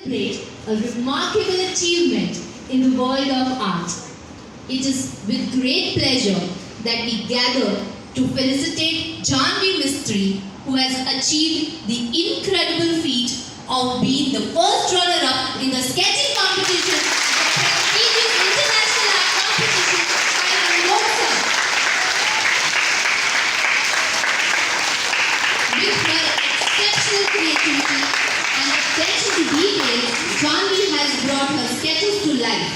celebrate a remarkable achievement in the world of art. It is with great pleasure that we gather to felicitate Janvi Mistry, who has achieved the incredible feat of being the first runner-up in the sketching competition at the prestigious International Art Competition held in Warsaw. With her exceptional creativity and attention to detail, Janvi has brought her sketches to life,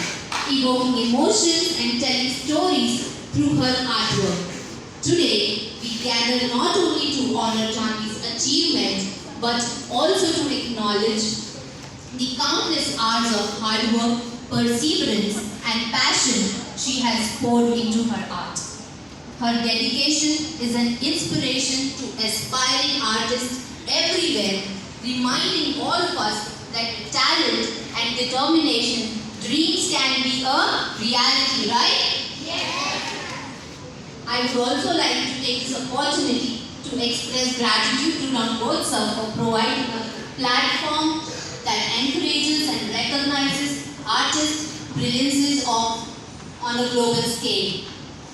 evoking emotions and telling stories through her artwork. Today, we gather not only to honor Janvi's achievement, but also to acknowledge the countless hours of hard work, perseverance, and passion she has poured into her art. Her dedication is an inspiration to aspiring artists everywhere, reminding all of us that with talent and determination, dreams can be a reality, right? I would also like to take this opportunity to express gratitude to Rangotsav for providing a platform that encourages and recognizes artists' brilliances on a global scale.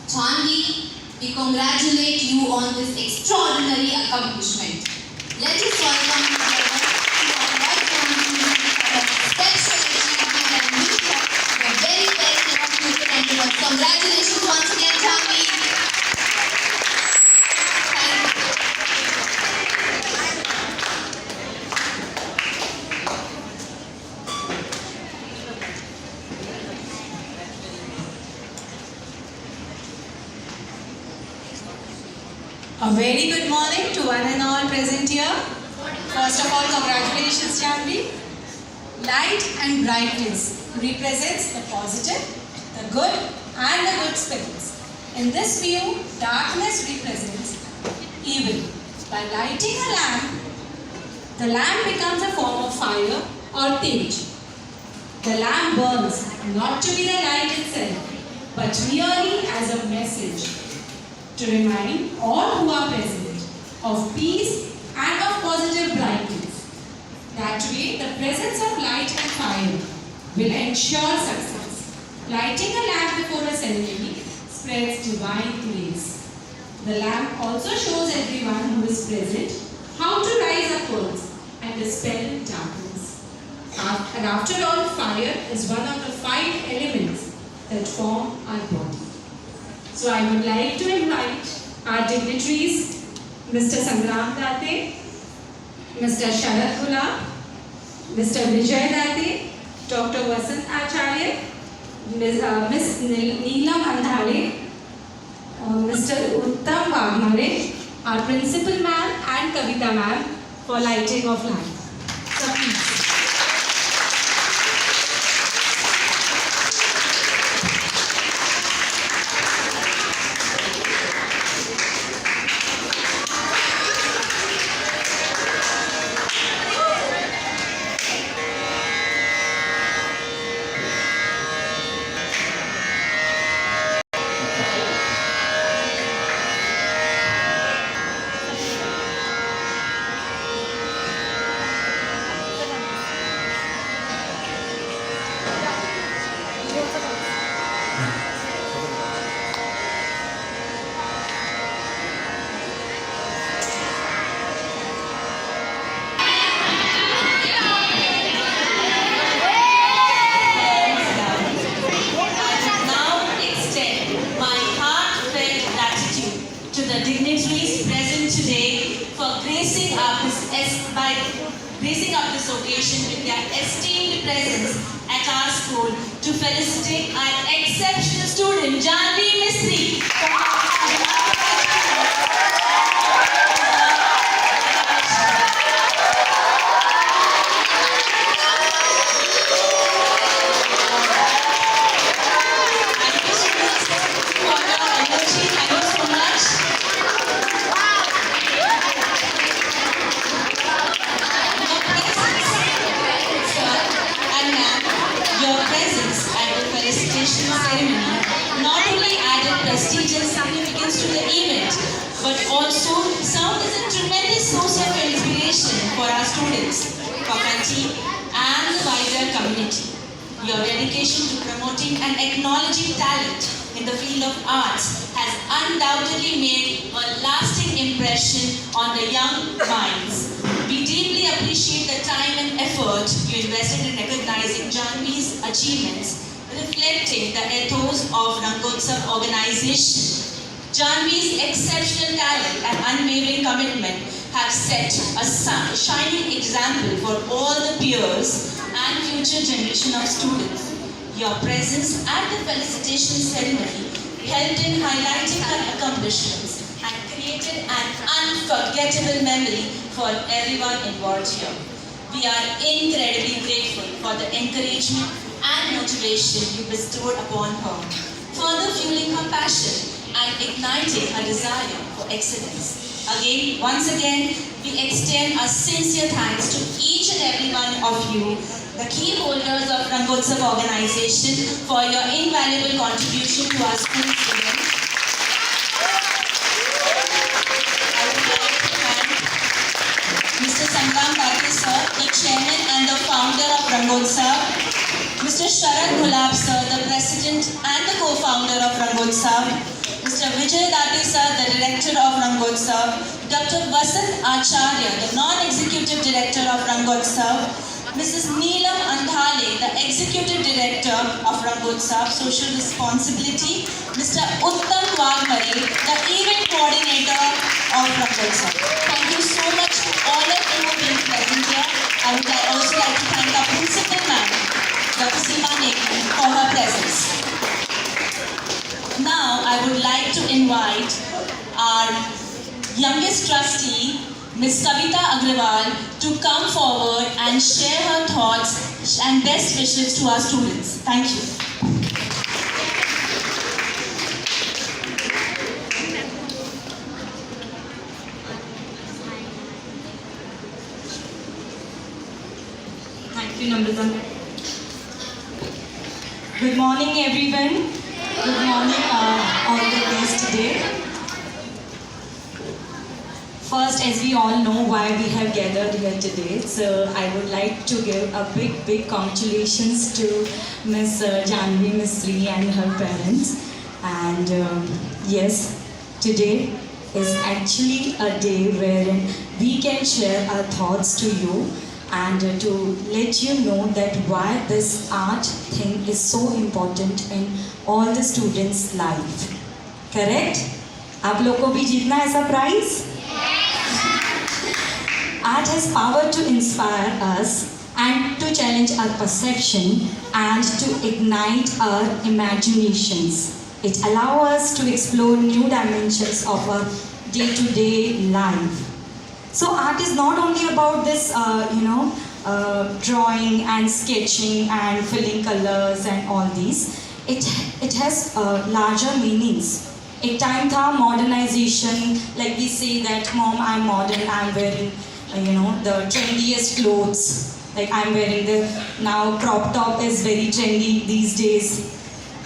Janvi, we congratulate you on this extraordinary accomplishment. Let us welcome together to our right Janvi for her special achievement and wish her the very best in her future endeavors. Congratulations once again, Janvi. A very good morning to one and all present here. First of all, congratulations, Janvi. Light and brightness represents the positive, the good, and the good spirits. In this view, darkness represents evil. By lighting a lamp, the lamp becomes a form of fire or tej. The lamp burns not to be the light itself, but merely as a message to remind all who are present of peace and of positive brightness. That way, the presence of light and fire will ensure success. Lighting a lamp before a ceremony spreads divine grace. The lamp also shows everyone who is present how to rise upwards and dispel darkness. And after all, fire is one of the 5 elements that form our body. So I would like to invite our dignitaries, Mr. Sangram Date, Mr. Sharad Gulab, Mr. Vijay Date, Dr. Vasant Acharya, Ms. Neelam Andhale, Mr. Uttam Wagmare, our principal ma'am and Kavita ma'am for lighting of lamp. So please. Gracing up this occasion with their esteemed presence at our school to felicitate our exceptional student Janvi Mistry. Ceremony not only added prestige and significance to the event, but also served as a tremendous source of inspiration for our students, faculty, and the Your dedication to promoting and acknowledging talent in the field of arts has undoubtedly made a lasting impression on the young minds. We deeply appreciate the time and effort you invested in recognizing Janvi's achievements, reflecting the ethos of Rangotsav organization. Janvi's exceptional talent and unwavering commitment have set a shining example for all the peers and future generation of students. Your presence at the felicitation ceremony helped in highlighting her accomplishments and created an unforgettable memory for everyone involved here. We are incredibly grateful for the encouragement and motivation you bestowed upon her, further fueling her passion and igniting her desire for excellence. Once again, we extend our sincere thanks to each and every one of you, the key holders of Rangotsav organization, for your invaluable contribution to our school students. I would like to thank Mr. Sangram Patil sir, the chairman and the founder of Rangotsav, Mr. Sharad Gulab sir, the president and the co-founder of Rangotsav, Mr. Vijay Dati sir, the director of Rangotsav, Dr. Vasant Acharya, the non-executive director of Rangotsav, Mrs. Neelam Andhale, the executive director of Rangotsav, social responsibility, Mr. Uttam Wagmare, the event coordinator of Rangotsav. Thank you so much to all of you being present here. I would also like to thank our principal ma'am, Dr. Seema Neki, for her presence. Now, I would like to invite our youngest trustee, Ms. Kavita Agrawal, to come forward and share her thoughts and best wishes to our students. Thank you. Thank you, Namrata. Good morning, everyone. Good morning, all the guests today. First, as we all know why we have gathered here today, so I would like to give a big congratulations to Miss Janvi Mistry and her parents. And yes, today is actually a day wherein we can share our thoughts to you and to let you know that why this art thing is so important in all the students' life. Correct? आप लोग को भी जीतना है ऐसा prize? Art has power to inspire us and to challenge our perception and to ignite our imaginations. It allows us to explore new dimensions of our day-to-day life. So art is not only about this, drawing and sketching and filling colors and all these. It has larger meanings. एक time था modernization, like we say that mom, I'm modern, I'm wearing the trendiest clothes. Like I'm wearing now crop top is very trendy these days.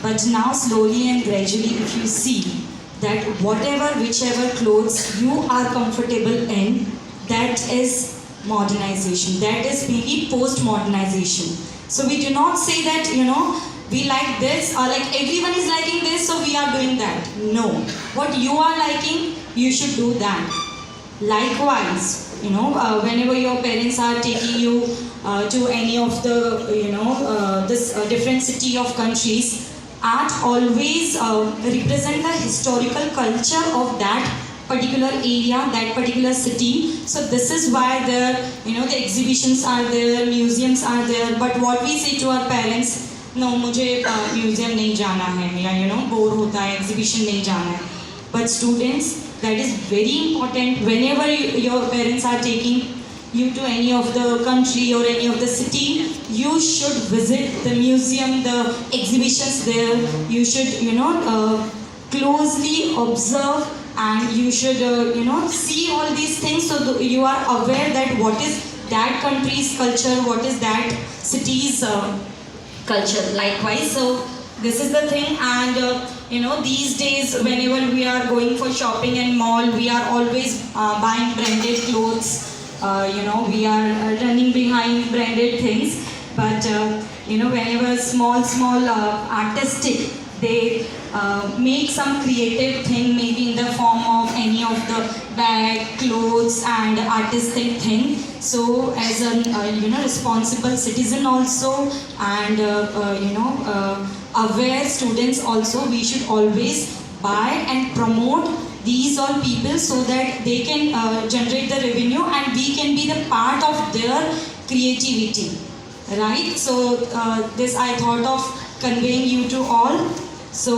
But now slowly and gradually, if you see that whichever clothes you are comfortable in, that is modernization. That is maybe post-modernization. So we do not say that, we like this or like everyone is liking this, so we are doing that. No. What you are liking, you should do that. Likewise, whenever your parents are taking you to any of the, this different city of countries, art always represent the historical culture of that particular area, that particular city. So this is why the exhibitions are there, museums are there. But what we say to our parents, no, मुझे museum नहीं जाना है, या bore होता है, exhibition नहीं जाना है. But students, that is very important. Whenever your parents are taking you to any of the country or any of the city, you should visit the museum, the exhibitions there. You should, closely observe and you should, see all these things so you are aware that what is that country's culture, what is that city's culture. Likewise, so this is the thing. And these days whenever we are going for shopping and mall, we are always buying branded clothes. We are running behind branded things. but whenever small artistic, they make some creative thing, maybe in the form of any of the bag, clothes, and artistic thing. So as a responsible citizen also, and aware students also, we should always buy and promote these all people so that they can generate the revenue and we can be the part of their creativity, right? So this I thought of conveying you to all. So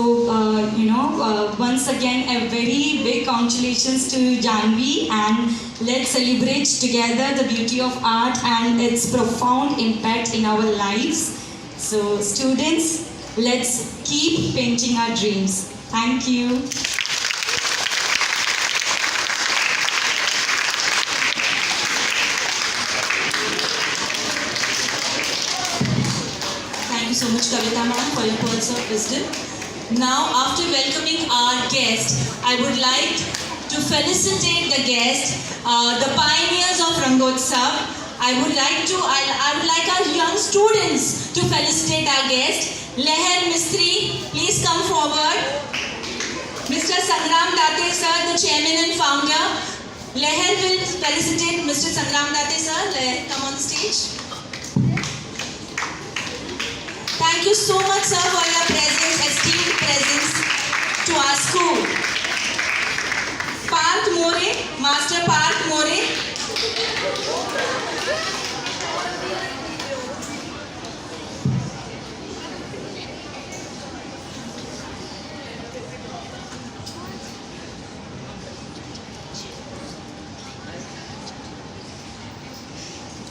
once again a very big congratulations to Janvi, and let's celebrate together the beauty of art and its profound impact in our lives. So students, let's keep painting our dreams. Thank you. Thank you so much, Kavita ma'am, for your words of wisdom. Now, after welcoming our guest, I would like to felicitate the guest, the pioneers of Rangotsav. I would like our young students to felicitate our guest. Leher Mistry, please come forward. Mr. Sangram Date sir, the chairman and founder. Leher will felicitate Mr. Sangram Date sir. Leher, come on the stage. Thank you so much, sir, for your presence, esteemed presence to our school. Parth More, Master Parth More.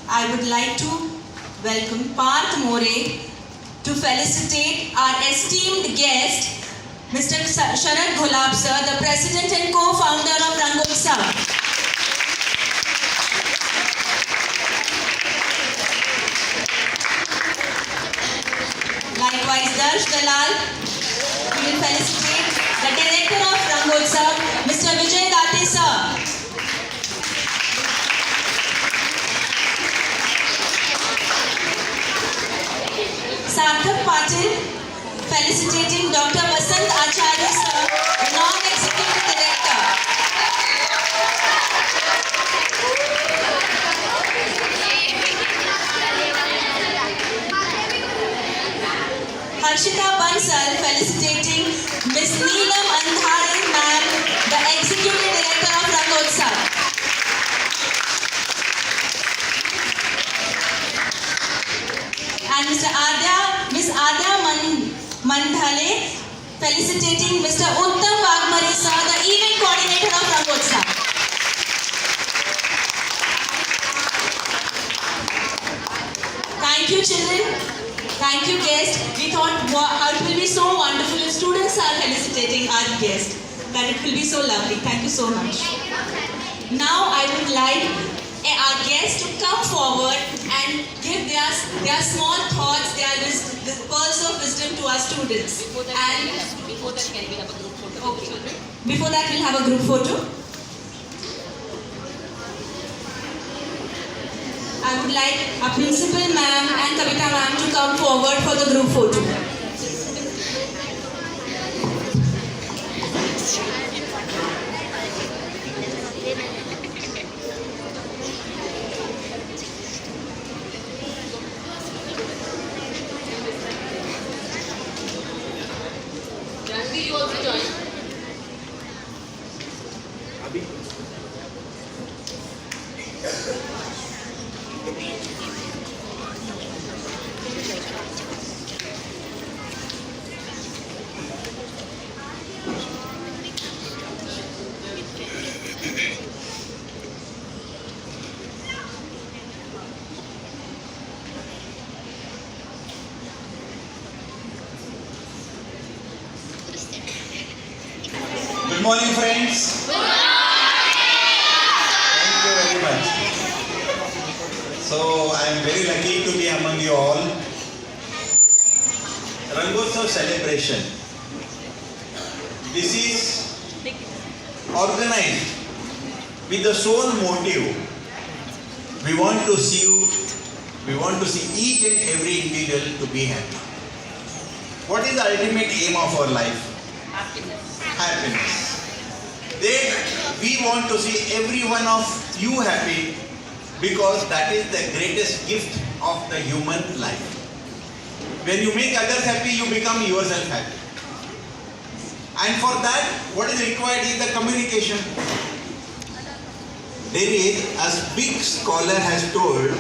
I would like to welcome Parth More to felicitate our esteemed guest, Mr. Sharad Gulab sir, the president and co-founder of Rangotsav. Likewise, Darsh Dalal, we will felicitate the director of Rangotsav, Mr. Vijay Date sir. Sarthak Patil, felicitating Dr. Vasant Acharya sir, non-executive director. Harshita Bansal, felicitating Ms. Neelam Andhare ma'am, the executive director of Rangotsav. And Ms. Adya Mandhale, felicitating Mr. Uttam Wagmare sir, the event coordinator of Rangotsav. Thank you, children. Thank you, guests. We thought it will be so wonderful if students are felicitating our guest. That it will be so lovely. Thank you so much. Now I would like our guests to come forward and give their small thoughts, their pearls of wisdom to our students. And before that, can we have a group photo? Okay. Before that, we'll have a group photo. I would like our principal ma'am and Kavita ma'am to come forward for the group photo. You also join. Good morning, friends. Good morning. Thank you very much. So, I am very lucky to be among you all. Rangotsav celebration. This is organized with the sole motive. We want to see We want to see each and every individual to be happy. What is the ultimate aim of our life? Happiness. Then we want to see every one of you happy because that is the greatest gift of the human life. When you make others happy, you become yourself happy. And for that, what is required is the communication. There is, as big scholar has told,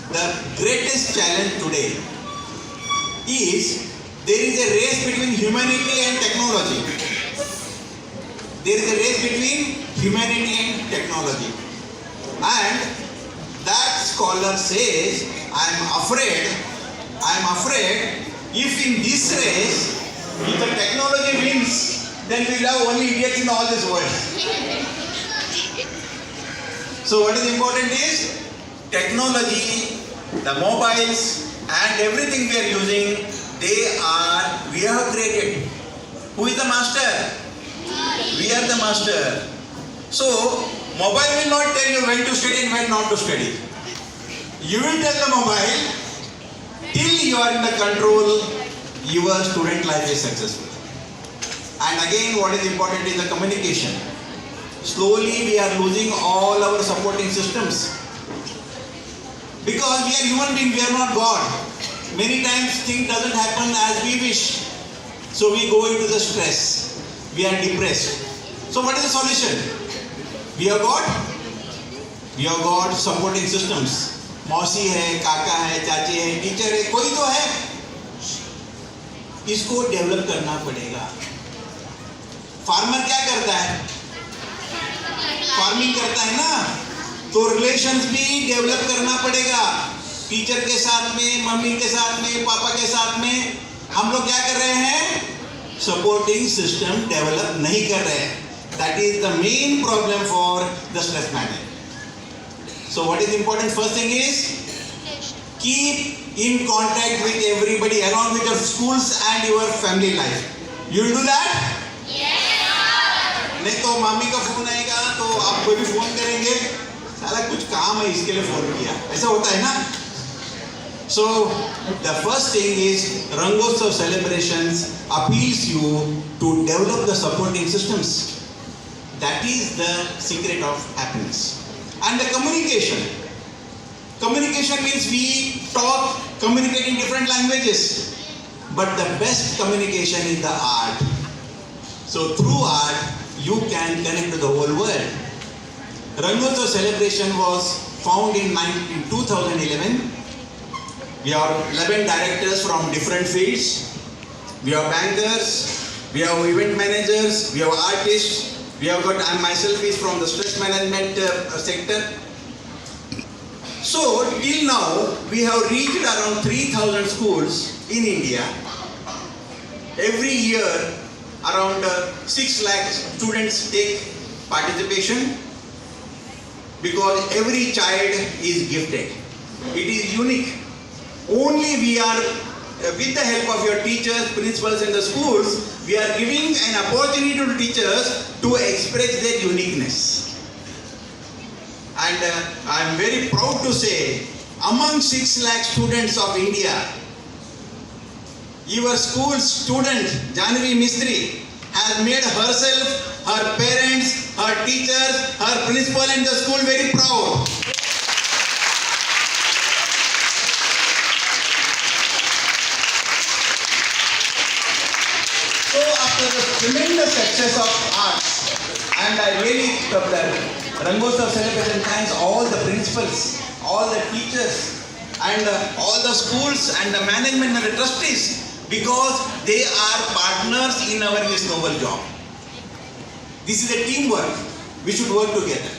the greatest challenge today is there is a race between humanity and technology. There is a race between humanity and technology. And that scholar says, I am afraid if in this race, if the technology wins, then we will have only idiots in all this world. So what is important is technology, the mobiles and everything we are using, we have created. Who is the master? We are the master. So mobile will not tell you when to study and when not to study. You will tell the mobile till you are in the control, your student life is successful. And again, what is important is the communication. Slowly we are losing all our supporting systems. Because we are human beings, we are not God. Many times things doesn't happen as we wish. So we go into the stress. We are depressed. So what is the solution? We have got supporting systems. मौसी है, काका है, चाची है, teacher है, कोई तो है. इसको डेवलप करना पड़ेगा. फार्मर क्या करता है? फार्मिंग करता है ना, तो रिलेशंस भी डेवलप करना पड़ेगा. टीचर के साथ में, मम्मी के साथ में, पापा के साथ में हम लोग क्या कर रहे हैं? सपोर्टिंग सिस्टम डेवलप नहीं कर रहे हैं. That is the main problem for the stress management. So what is important? First thing is keep in contact with everybody along with your schools and your family life. You will do that? नहीं तो मामी का phone आएगा तो आपको भी phone करेंगे, साला कुछ काम है इसके लिए फोन किया, ऐसा होता है ना. So the first thing is Rangotsav celebrations appeals you to develop the supporting systems. That is the secret of happiness. And the communication. Communication means we communicate in different languages. But the best communication is the art. So through art, you can connect to the whole world. Rangotsav celebration was found in 2011. We have 11 directors from different fields. We have bankers, we have event managers, we have artists. We have got, I myself is from the stress management sector. So till now we have reached around 3,000 schools in India. Every year around 6 lakh students take participation because every child is gifted. It is unique. Only we are with the help of your teachers, principals and the schools, we are giving an opportunity to teachers to express their uniqueness. And I am very proud to say, among 6 lakh students of India, your school student, Janvi Mistry, has made herself, her parents, her teachers, her principal and the school very proud. So after the tremendous success of arts, and I really, the Rangotsav celebration thanks all the principals, all the teachers, and all the schools and the management and the trustees, because they are partners in our this noble job. This is a teamwork. We should work together.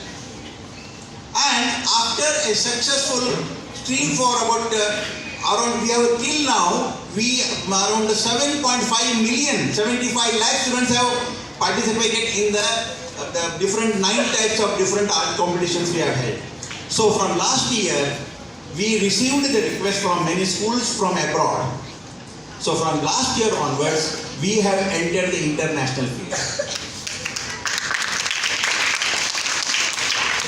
And after a successful stream for about around, we have till now, around 7.5 million, 75 lakh students have participated in the different 9 types of different art competitions we have held. So from last year, we received the request from many schools from abroad. So from last year onwards, we have entered the international field.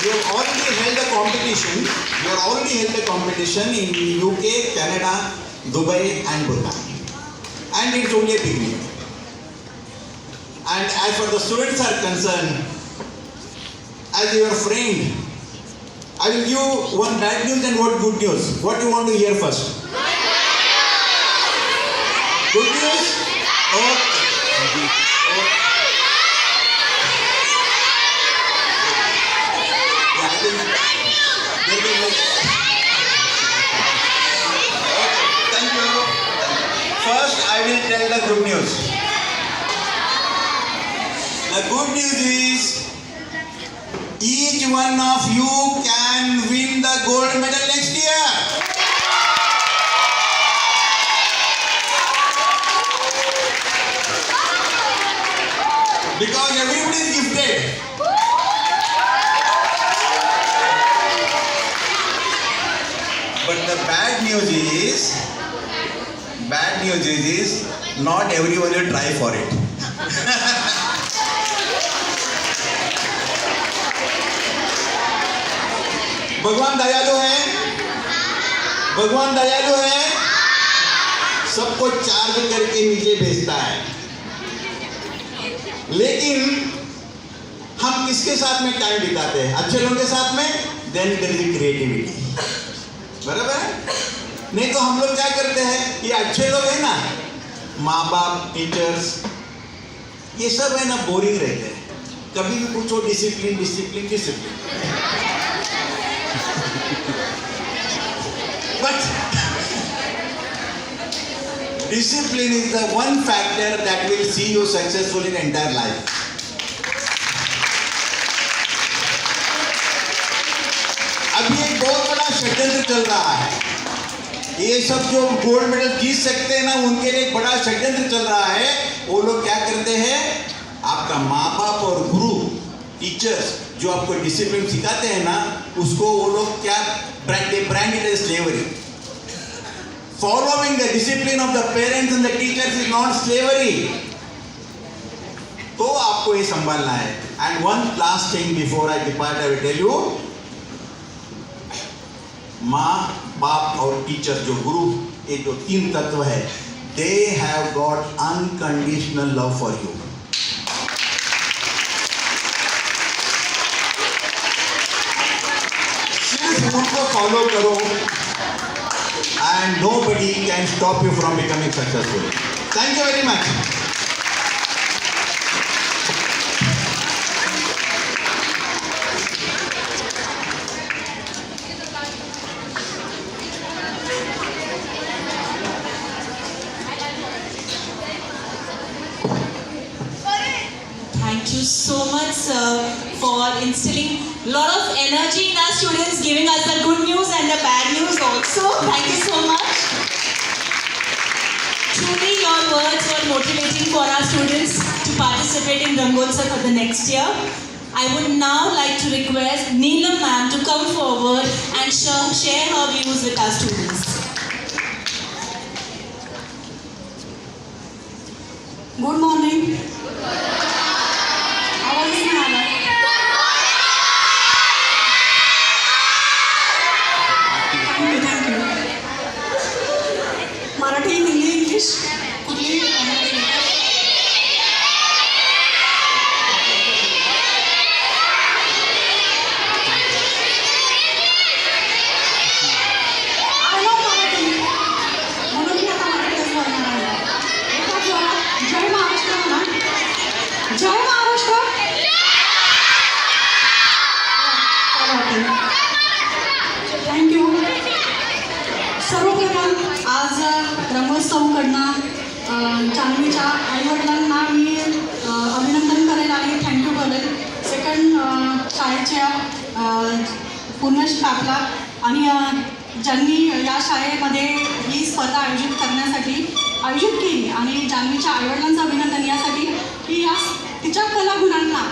We have already held the competition. We have already held the competition in UK, Canada, Dubai, and Bhutan. And it's only a beginning. And as far the students are concerned, as your friend, I will give you one bad news and one good news. What do you want to hear first? Good news? Okay. Yeah, I think there will be okay, thank you. First, I will tell the good news. The good news is each one of you can win the gold medal next year. Because everybody is gifted. But the bad news is not everyone will try for it. भगवान दयालु है, भगवान दयालु है, सबको charge करके नीचे भेजता है। लेकिन हम किसके साथ में टाइम बिताते हैं? अच्छे लोगों के साथ में। देन देयर इज क्रिएटिविटी, बराबर है? नहीं तो हम लोग क्या करते हैं, ये अच्छे लोग हैं ना, माँ बाप, टीचर्स, ये सब है ना बोरिंग रहते हैं। कभी भी पूछो discipline discipline discipline, but discipline is the one factor that will see you successful in entire life. अभी एक बहुत बड़ा षड्यंत्र चल रहा है। ये सब जो गोल्ड मेडल जीत सकते हैं ना, उनके लिए एक बड़ा षड्यंत्र चल रहा है। वो लोग क्या करते हैं, आपका माँ बाप और गुरु, टीचर्स जो आपको डिसिप्लिन सिखाते हैं ना, उसको वो लोग क्या brand it as slavery. Following the discipline of the parents and the teachers is not slavery. तो आपको ये संभालना है. And one last thing before I depart, I will tell you, माँ बाप और टीचर जो गुरु, ये जो तीन तत्व है, they have got unconditional love for you. सिर्फ उनको फॉलो करो and nobody can stop you from becoming successful. Thank you very much. Thank you so much, sir, for instilling a lot of energy in our students, giving us the good news and the bad news also. Thank you so much. Truly, your words were motivating for our students to participate in Rangotsav for the next year. I would now like to request Neelam ma'am to come forward and share her views with our students. Good morning. आवाज नहीं आ रहा है. Thank you. Marathi, Hindi, English कुठली? I know Marathi. म्हणून मी आता मराठीतच बोलणार आहे. एका जोरात जय महाराष्ट्र म्हणा. जय महाराष्ट्र. थँक्यू. सर्वप्रथम आज रंगोत्सवकडनं जान्हवीच्या आईवडिलांना मी अभिनंदन करेल आणि थँक्यू करेल. सेकंड शाळेच्या पूर्ण स्टाफला आणि ज्यांनी या शाळेमध्ये ही स्पर्धा आयोजित केली आणि जान्हवीच्या आईवडिलांचं अभिनंदन यासाठी की या तिच्या कलागुणांना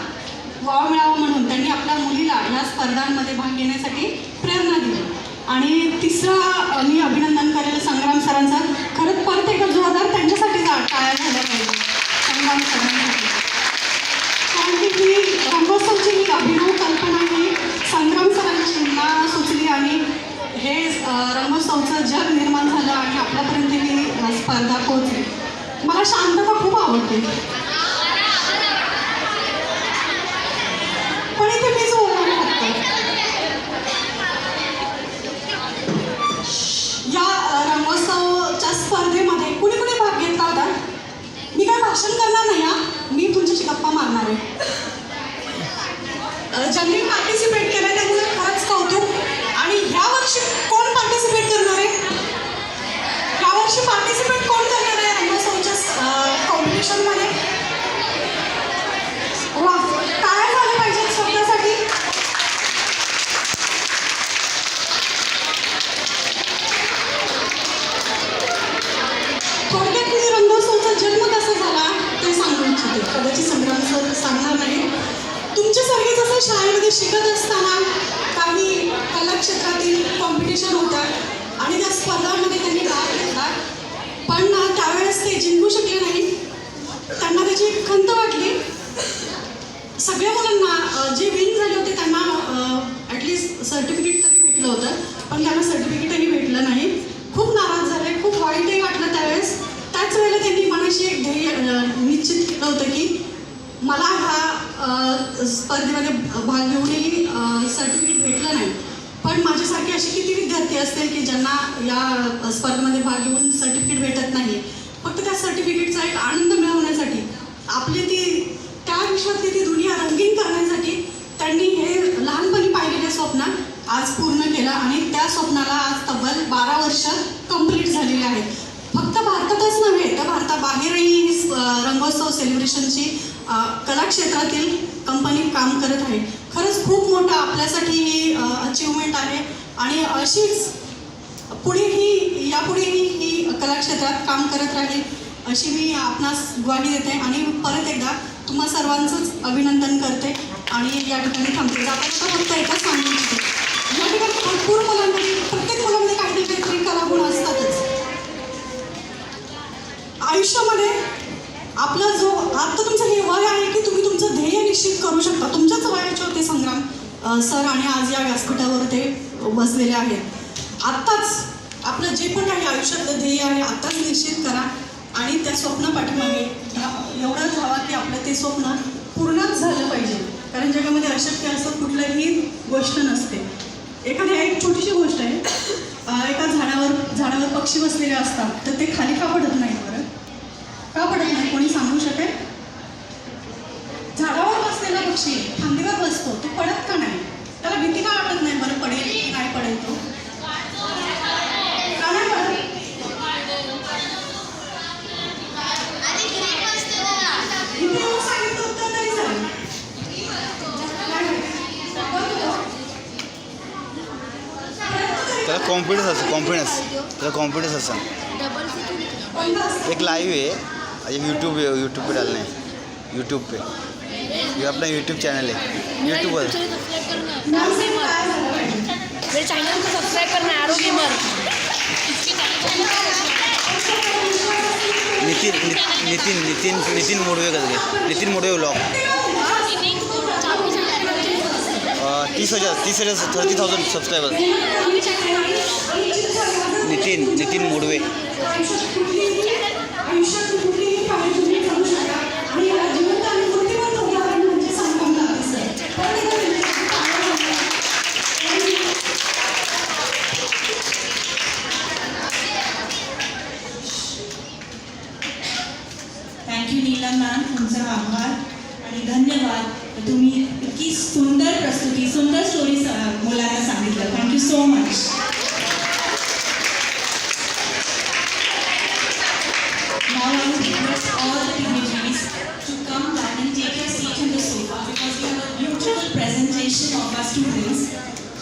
वाव मिळावा म्हणून त्यांनी आपल्या मुलीला या स्पर्धांमध्ये भाग घेण्यासाठी प्रेरणा दिली. आणि तिसरं मी अभिनंदन करेल संग्राम सरांचं. खरंच परत एकदा जोरदार त्यांच्यासाठी टाळ्या झाल्या पाहिजे संग्राम सरांसाठी. कारण की ही रंगोत्सवची ही अभिनव कल्पना ही संग्राम सरांची स्पर्धा पोहोचली. मला शांतता खूप आवडते, पण इथे मीच बोलणार आहे फक्त. या रंगोत्सवच्या स्पर्धेमध्ये कुणी कुणी भाग घेतला होता? मी काय भाषण करणार नाही हा, मी तुमच्याशी गप्पा मारणार आहे. ज्यांनी पार्टिसिपेट केलं त्यांचं खरंच कौतुक. आणि ह्या वर्षी कोण पार्टिसिपेट करणार आहे? ह्या वर्षी पार्टिसिपेट कोण करणार आहे रंगोत्सवच्या कॉम्पिटिशनमध्ये? वा, काय झालं पाहिजे स्वतःसाठी? थोडक्यात मी रंगोत्सवचा जन्म कसा झाला ते सांगू इच्छिते. कदाचित संग्राम सर सांगणार नाही. तुमच्यासारखे जसं शाळेमध्ये शिकत असताना काही कला क्षेत्रातील कॉम्पिटिशन होत्या आणि त्या स्पर्धांमध्ये त्यांनी भाग घेतला, पण त्यावेळेस ते जिंकू शकले नाही. त्यांना त्याची एक खंत वाटली. सगळ्या मुलांना जे विन झाले होते त्यांना ॲटलिस्ट सर्टिफिकेट तरी भेटलं होतं, पण त्यांना सर्टिफिकेटही भेटलं नाही. खूप नाराज झाले, खूप वाईटही वाटलं त्यावेळेस. त्याच वेळेला त्यांनी मनाशी एक ध्येय निश्चित केलं होतं की मला ह्या स्पर्धेमध्ये भाग घेऊनही सर्टिफिकेट भेटलं नाही, पण माझ्यासारखे असे किती विद्यार्थी असतील की ज्यांना या स्पर्धेमध्ये भाग घेऊन सर्टिफिकेट भेटत नाही. फक्त त्या सर्टिफिकेटचा एक आनंद मिळवण्यासाठी, आपली ती त्या विश्वातली ती दुनिया रंगीन करण्यासाठी त्यांनी हे लहानपणी पाहिलेले स्वप्न आज पूर्ण केलं. आणि त्या स्वप्नाला आज तब्बल 12 वर्ष कंप्लीट झालेली आहेत. फक्त भारतातच नव्हे तर भारताबाहेरही ही रंगोत्सव सेलिब्रेशनची कला क्षेत्रातील कंपनी काम करत आहे. खरंच खूप मोठं आपल्यासाठी ही अचिव्हमेंट आहे. आणि अशीच यापुढेही ही कला क्षेत्रात काम करत राहील अशी मी आपणास ग्वाही देते. आणि परत एकदा तुम्हा सर्वांचंच अभिनंदन करते आणि या ठिकाणी थांबते. जाता फक्त एकच सांगू इच्छिते, या ठिकाणी भरपूर मुलांमध्ये, प्रत्येक मुलामध्ये काहीतरी कला गुण असतातच. आयुष्यामध्ये आपला जो आता तुमचं हे वय आहे की तुम्ही तुमचं ध्येय निश्चित करू शकता. तुमच्याच वयाचे होते संग्राम सर आणि आज या व्यासपीठावर ते बसलेले आहेत. आत्ताच आपलं जे पण काही आयुष्यातलं ध्येय आहे आत्ताच निश्चित करा आणि त्या स्वप्नापाठीमागे एवढं धावा की आपलं ते स्वप्न पूर्णच झालं पाहिजे. कारण जगामध्ये अशक्य असं कुठलंही गोष्ट नसते. एखादी एक छोटीशी गोष्ट आहे, एका झाडावर पक्षी बसलेले असतात तर ते खाली का पडत नाही? बरं का पडत नाही कोणी सांगू शकेल? झाडावर बसलेला पक्षी फांदीवर बसतो, तो पडत का नाही? त्याला भीती का वाटत नाही? बरं पडेल की नाही पडेल तो? का नाही पडत? इथे येऊन सांगितलं होतं तरी चालेल. त्याला कॉन्फिडेंस असं एक लाइव है, यूट्यूब पे डालना है, यूट्यूब पे. ये अपना यूट्यूब चैनल है, यूट्यूब पर. मेरे चैनल को सब्सक्राइब करना है, आरो गेमर. नितिन मोडवे करके, Nitin Modve vlog. 30,000 subscriber. Nitin Modve. Thank you Neelam ma'am, तुमचा आभार आणि धन्यवाद. तुम्ही इतकी सुंदर प्रस्तुती, सुंदर स्टोरी मुलांना सांगितलं. Thank you so much. Now I would request all the dignitaries to come back and take your seat on the sofa because we have a beautiful presentation of our students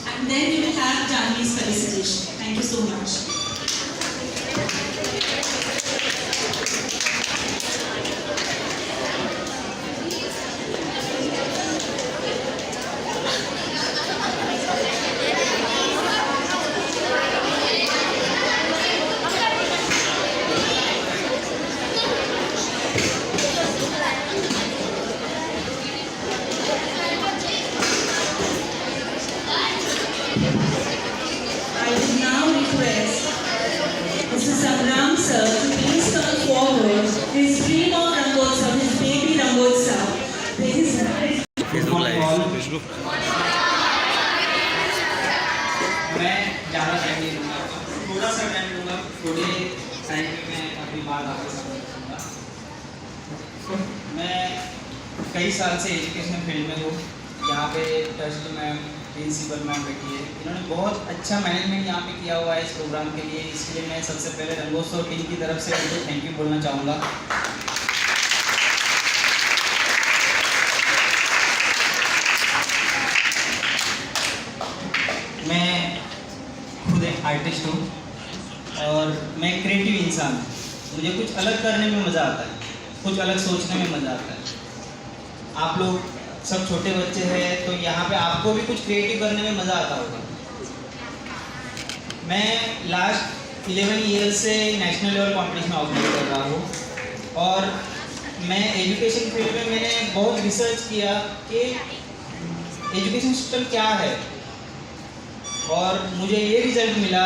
and then we will have Janvi's felicitation. Thank you so much. his dream of Rangotsav, his baby Rangotsav. Facebook live Facebook मैं ज़्यादा time नहीं लूँगा, थोड़ा सा time लूँगा, थोड़े time में मैं अपनी बात आपको समझाऊँगा। मैं कई साल से एजुकेशन फील्ड में हूँ, यहाँ पे ट्रस्ट मैम, प्रिंसिपल मैम बैठी है, इन्होंने बहुत अच्छा मैनेजमेंट यहाँ पे किया हुआ है इस प्रोग्राम के लिए। इसलिए मैं सबसे पहले रंगोत्सव टीम की तरफ से उनको थैंक यू बोलना चाहूँगा। मैं खुद एक आर्टिस्ट हूँ और मैं क्रिएटिव इंसान हूँ। मुझे कुछ अलग करने में मज़ा आता है, कुछ अलग सोचने में मज़ा आता है। आप लोग सब छोटे बच्चे हैं तो यहाँ पे आपको भी कुछ क्रिएटिव करने में मज़ा आता होगा। मैं लास्ट 11 ईयर से नेशनल लेवल कंपटीशन ऑर्गेनाइज कर रहा हूँ और मैं एजुकेशन फील्ड में मैंने बहुत रिसर्च किया कि एजुकेशन सिस्टम क्या है और मुझे ये रिजल्ट मिला।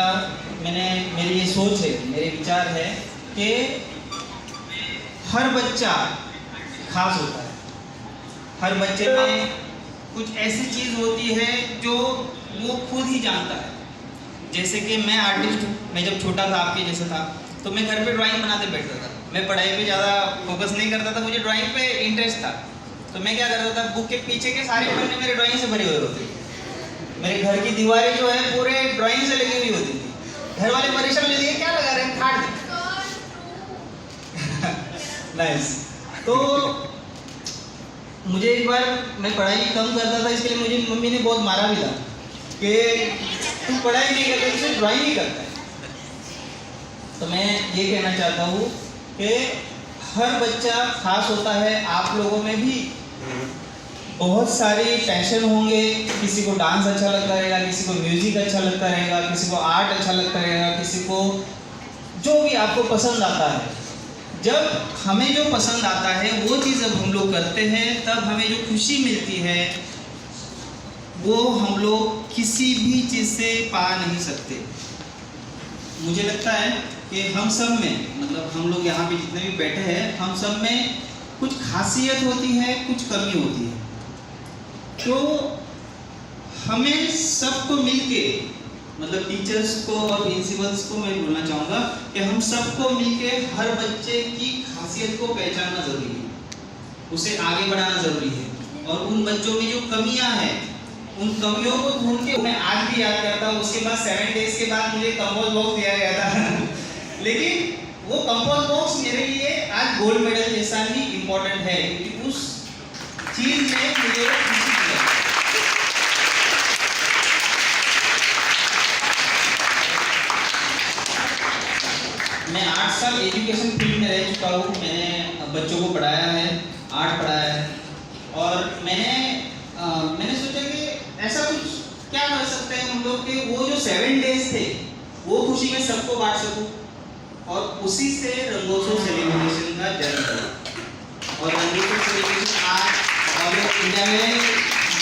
मेरी ये सोच है, मेरे विचार है कि हर बच्चा खास होता है, हर बच्चे में कुछ ऐसी चीज़ होती है जो वो खुद ही जानता है। जैसे कि मैं आर्टिस्ट हूँ, मैं जब छोटा था आपके जैसा था तो मैं घर पे ड्राइंग बनाते बैठता था। मैं पढ़ाई पे ज़्यादा फोकस नहीं करता था, मुझे ड्राइंग पे इंटरेस्ट था। तो मैं क्या करता था, बुक के पीछे के सारे पन्ने मेरे ड्राइंग से भरे हुए होते। मेरे घर की दीवारें जो है पूरे ड्राइंग से लगी हुई होती थी। घर वाले परेशान ले लिए, क्या लगा रहे हैं, काट दे। नाइस। तो मुझे एक बार, मैं पढ़ाई कम करता था, इसके लिए मुझे मम्मी ने बहुत मारा भी था कि तू पढ़ाई नहीं करता, तुझे ड्राइंग ही करता है। तो मैं ये कहना चाहता हूँ कि हर बच्चा खास होता है। आप लोगों में भी बहुत सारे पैशन होंगे, किसी को डांस अच्छा लगता रहेगा, किसी को म्यूजिक अच्छा लगता रहेगा, किसी को आर्ट अच्छा लगता रहेगा, किसी को जो भी आपको पसंद आता है। जब हमें जो पसंद आता है वो चीज़ जब हम लोग करते हैं तब हमें जो खुशी मिलती है वो हम लोग किसी भी चीज़ से पा नहीं सकते। मुझे लगता है कि हम सब में, मतलब हम लोग यहाँ पे जितने भी बैठे हैं, हम सब में कुछ खासियत होती है, कुछ कमी होती है। तो हमें सबको मिलके, मतलब टीचर्स को और प्रिंसिपल्स को मैं बोलना चाहूँगा कि हम सबको मिलके हर बच्चे की खासियत को पहचानना ज़रूरी है, उसे आगे बढ़ाना ज़रूरी है। और उन बच्चों में जो कमियाँ हैं उन कमियों को ढूंढ के मैं आज भी याद करता हूँ। उसके बाद 7 डेज के बाद मुझे कंपोज बॉक्स दिया गया था लेकिन वो कंपोज बॉक्स मेरे लिए आज गोल्ड मेडल जैसा ही इम्पोर्टेंट है, क्योंकि उस चीज़ ने मुझे खुशी दिया। मैं 8 साल एजुकेशन फील्ड में रह चुका हूँ। मैंने बच्चों को पढ़ाया है, आर्ट पढ़ाया है और मैंने सोचा कि ऐसा कुछ क्या कर सकते हैं हम लोग कि वो जो 7 डेज थे वो खुशी में सबको बांट सकूं, और उसी से रंगोत्सव सेलिब्रेशन का जन्म हुआ। और रंगोत्सव सेलिब्रेशन आज इंडिया में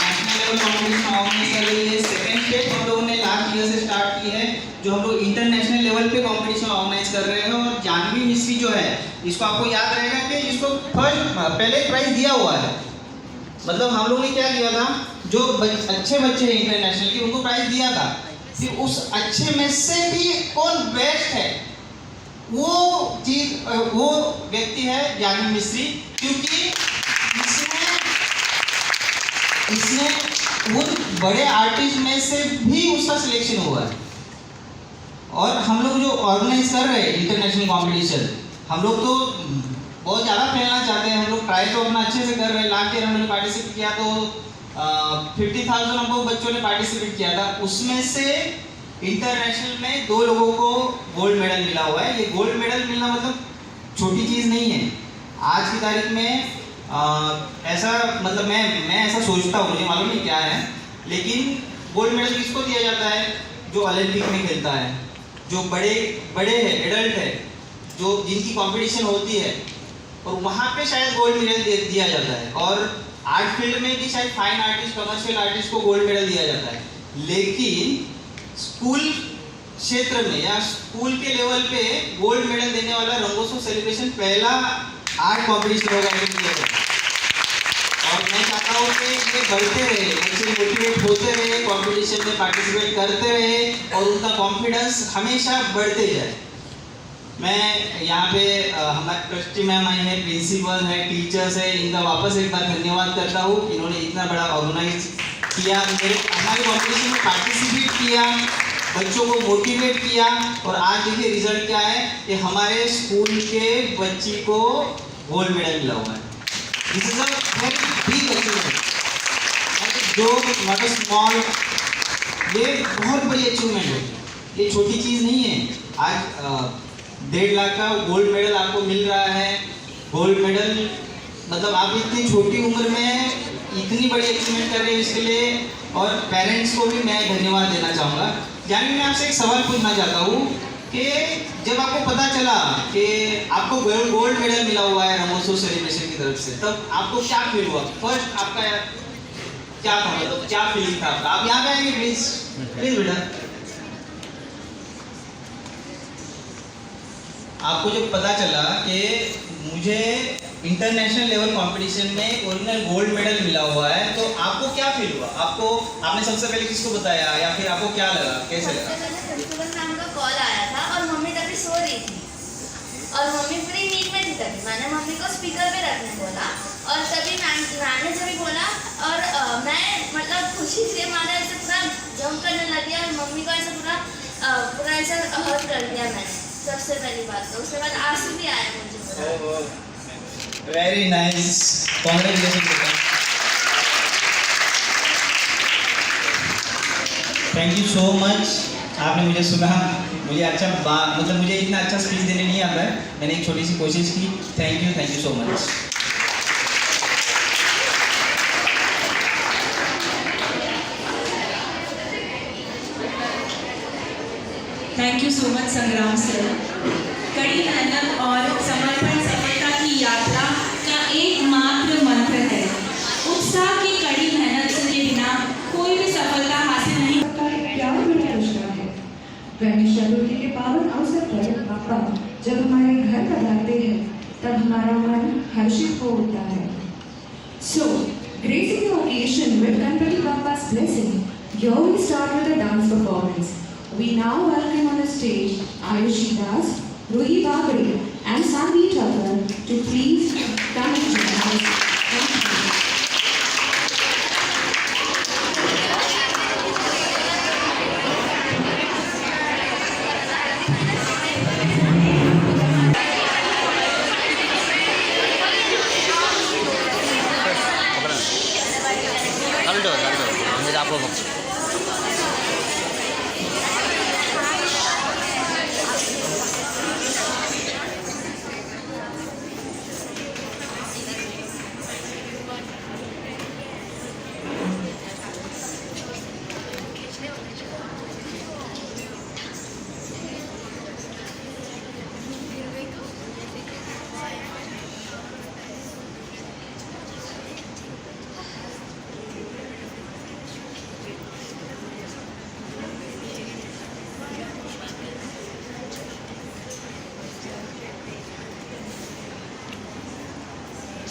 नेशनल लेवल कॉम्पिटिशन ऑर्गेनाइज कर रही है। 2nd स्टेप हम लोगों ने लास्ट ईयर से स्टार्ट की है, जो हम लोग इंटरनेशनल लेवल पे कंपटीशन ऑर्गेनाइज कर रहे हैं। और जानवी मिश्री जो है, इसको आपको याद रहेगा कि इसको पहले प्राइज दिया हुआ है। मतलब हम लोगों ने क्या किया था, जो अच्छे बच्चे हैं इंटरनेशनल के, उनको प्राइज दिया था। फिर उस अच्छे में से भी कौन बेस्ट है, वो व्यक्ति है जानवी मिश्री, क्योंकि इसने उन बड़े आर्टिस्ट में से भी उसका सिलेक्शन हुआ है। और हम लोग जो ऑर्गेनाइज कर रहे हैं इंटरनेशनल कंपटीशन, हम लोग तो बहुत ज़्यादा फैलना चाहते हैं। हम लोग ट्राई तो अपना अच्छे से कर रहे हैं। लास्ट ईयर हमने पार्टिसिपेट किया तो 50,000 हमको बच्चों ने पार्टिसिपेट किया था। उसमें से इंटरनेशनल में 2 लोगों को गोल्ड मेडल मिला हुआ है। ये गोल्ड मेडल मिलना मतलब छोटी चीज़ नहीं है। आज की तारीख में ऐसा, मतलब मैं ऐसा सोचता हूँ, मुझे मालूम नहीं क्या है, लेकिन गोल्ड मेडल किसको दिया जाता है, जो ओलंपिक में खेलता है, जो बड़े हैं, एडल्ट है, जो जिनकी कंपटीशन होती है, और वहाँ पे शायद गोल्ड मेडल दिया जाता है। और आर्ट फील्ड में भी शायद फाइन आर्टिस्ट, कमर्शियल आर्टिस्ट को गोल्ड मेडल दिया जाता है। लेकिन स्कूल क्षेत्र में या स्कूल के लेवल पे गोल्ड मेडल देने वाला रंगोत्सव सेलिब्रेशन पहला आर्ट कॉम्पिटिशन होगा इंडिया में। और मैं चाहता हूँ कि ये बढ़ते रहे, बच्चे मोटिवेट होते रहे, कंपटीशन में पार्टिसिपेट करते रहे और उनका कॉन्फिडेंस हमेशा बढ़ते जाए। मैं यहाँ पे हमारे ट्रस्टी मैम आई है, प्रिंसिपल है, टीचर्स है, इनका वापस एक बार धन्यवाद करता हूँ। इन्होंने इतना बड़ा ऑर्गेनाइज किया, हमारे कॉम्पिटिशन में पार्टिसिपेट किया, बच्चों को मोटिवेट किया और आज देखिए रिजल्ट क्या है कि हमारे स्कूल के बच्ची को गोल्ड मेडल मिला हुआ है। This is a very big achievement, जो नॉट अ स्मॉल, ये बहुत बड़ी अचीवमेंट है, ये छोटी चीज़ नहीं है। आज 1.5 लाख का गोल्ड मेडल आपको मिल रहा है। गोल्ड मेडल मतलब आप इतनी छोटी उम्र में इतनी बड़ी अचीवमेंट कर रहे हैं, इसके लिए और पेरेंट्स को भी मैं धन्यवाद देना चाहूँगा। यानी मैं आपसे एक सवाल पूछना चाहता हूँ कि जब आपको पता चला कि आपको गोल्ड मेडल मिला हुआ है रंगोत्सव सेलिब्रेशन की तरफ से, तब आपको क्या फील हुआ? फर्स्ट आपका क्या था, मतलब क्या फीलिंग था आपका? आप यहाँ पे आएंगे प्लीज, प्लीज बेटा। आपको जब पता चला कि मुझे इंटरनेशनल लेवल कंपटीशन में ओरिजिनल गोल्ड मेडल मिला हुआ है, तो आपको क्या फील हुआ? आपने सबसे पहले किसको बताया या फिर आपको क्या लगा, कैसे लगा? प्रिंसिपल मैम का कॉल आया था और मम्मी तभी सो रही थी और मम्मी पूरी नींद में थी। तभी मैंने मम्मी को स्पीकर पे रखने बोला और तभी मैम ने जब बोला और मैं मतलब खुशी से मारे ऐसे पूरा जंप करने लगी और मम्मी को ऐसे पूरा ऐसा हर्ट कर दिया मैंने सबसे पहली बात। तो उसके बाद आंसू भी आया मुझे। वेरी नाइस, कॉन्ग्रेचुलेशन बेटा, थैंक यू सो मच। आपने मुझे सुना, मुझे अच्छा मतलब मुझे इतना अच्छा स्पीच देने नहीं आता है, मैंने एक छोटी सी कोशिश की। Thank you so much. Thank you so much संग्राम सर। कड़ी मेहनत और समर्पण सफलता की यात्रा का एकमात्र मंत्र है। उत्साह की कड़ी मेहनत के बिना कोई भी सफलता हासिल नहीं होता। प्यार बड़ा पुरस्कार है। गणेश चतुर्थी के पावन अवसर पर पापा जब हमारे घर पधारते हैं तब हमारा मन हर्षित हो उठता है। So, gracing the occasion with Ganpati Bappa's blessing, here we start with a dance performance. We now welcome on the stage Ayushi Das, Ruhi Bagri and Sanvi Thakur to please come and join us. Thank you.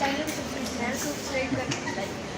Channel को subscribe करना, like